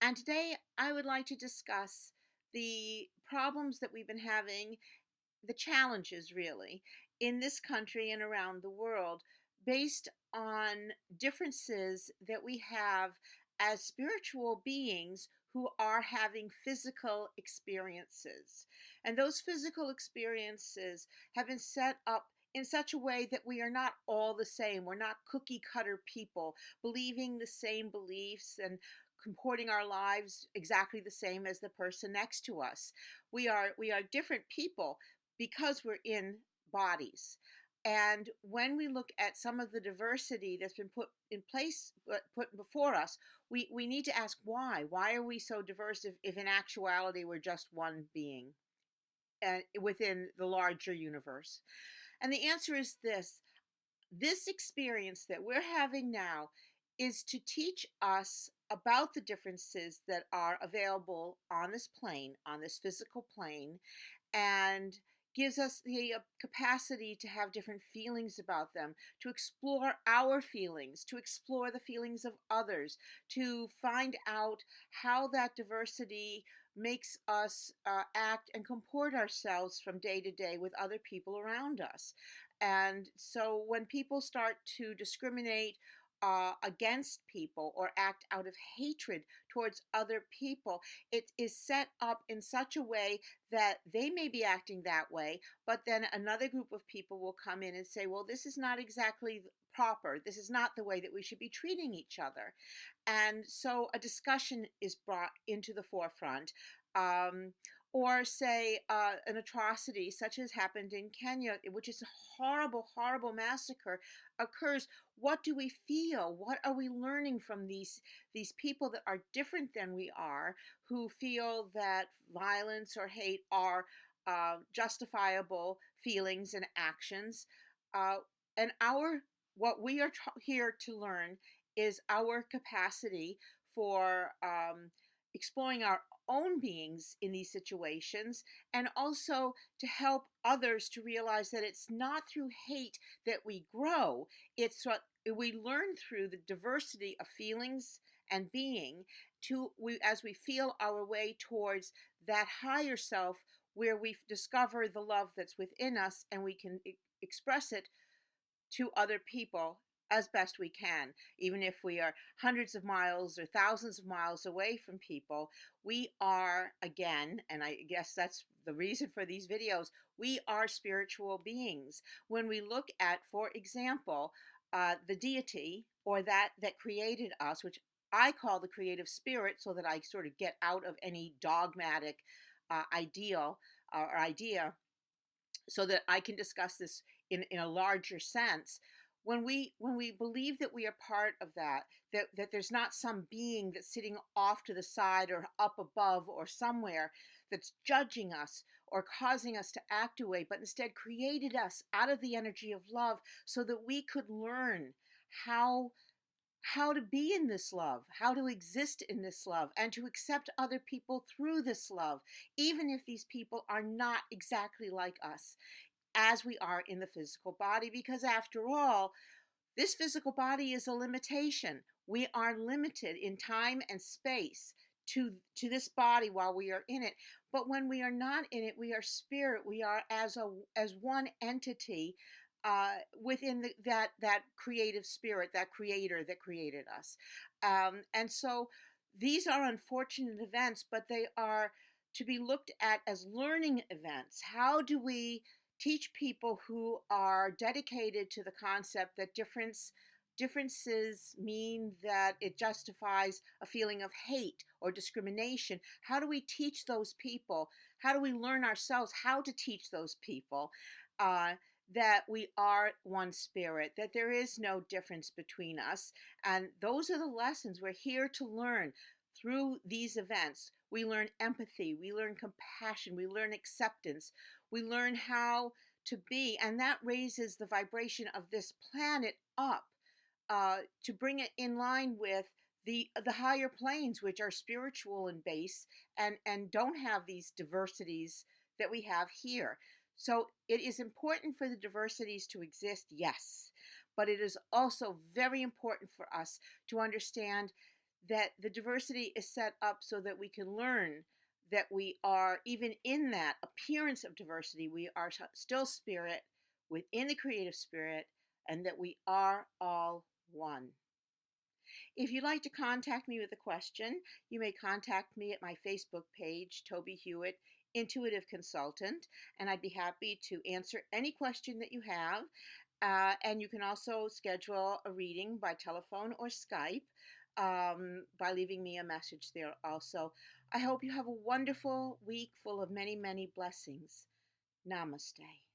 And today I would like to discuss the problems that we've been having, the challenges really, in this country and around the world based on differences that we have as spiritual beings who are having physical experiences. And those physical experiences have been set up in such a way that we are not all the same. We're not cookie cutter people believing the same beliefs and comporting our lives exactly the same as the person next to us. We are different people because we're in bodies. And when we look at some of the diversity that's been put in place, put before us, we need to ask why. Why are we so diverse if in actuality we're just one being within the larger universe? And the answer is this experience that we're having now is to teach us about the differences that are available on this plane, on this physical plane, and gives us the capacity to have different feelings about them, to explore our feelings, to explore the feelings of others, to find out how that diversity makes us act and comport ourselves from day to day with other people around us. And so when people start to discriminate against people or act out of hatred towards other people, it is set up in such a way that they may be acting that way, but then another group of people will come in and say, well, this is not exactly proper. This is not the way that we should be treating each other. And so a discussion is brought into the forefront. Um, or say an atrocity such as happened in Kenya, which is a horrible, horrible massacre, occurs. What do we feel? What are we learning from these people that are different than we are, who feel that violence or hate are justifiable feelings and actions? Uh, and our what we are here to learn is our capacity for exploring our own beings in these situations, and also to help others to realize that it's not through hate that we grow. It's what we learn through the diversity of feelings and being, as we feel our way towards that higher self, where we discover the love that's within us and we can express it to other people as best we can. Even if we are hundreds of miles or thousands of miles away from people, we are, again, and I guess that's the reason for these videos, we are spiritual beings. When we look at, for example, the deity, or that created us, which I call the creative spirit, so that I sort of get out of any dogmatic ideal or idea, so that I can discuss this in a larger sense. When we believe that we are part of that there's not some being that's sitting off to the side or up above or somewhere that's judging us or causing us to act away, but instead created us out of the energy of love so that we could learn how how to be in this love, how to exist in this love, and to accept other people through this love, even if these people are not exactly like us as we are in the physical body. Because after all, this physical body is a limitation. We are limited in time and space to this body while we are in it. But when we are not in it, we are spirit. We are as one entity within that creative spirit, that creator that created us. And so these are unfortunate events, but they are to be looked at as learning events. How do we teach people who are dedicated to the concept that differences mean that it justifies a feeling of hate or discrimination? How do we teach those people? How do we learn ourselves how to teach those people uh, that we are one spirit, that there is no difference between us? And those are the lessons we're here to learn through these events. We learn empathy, we learn compassion, we learn acceptance, we learn how to be, and that raises the vibration of this planet up to bring it in line with the higher planes, which are spiritual in base and don't have these diversities that we have here. So it is important for the diversities to exist, yes, but it is also very important for us to understand that the diversity is set up so that we can learn that we are, even in that appearance of diversity, we are still spirit within the creative spirit, and that we are all one. If you'd like to contact me with a question, you may contact me at my Facebook page, Tobie Hewitt, Intuitive Consultant, and I'd be happy to answer any question that you have. And you can also schedule a reading by telephone or Skype by leaving me a message there also. I hope you have a wonderful week full of many, many blessings. Namaste.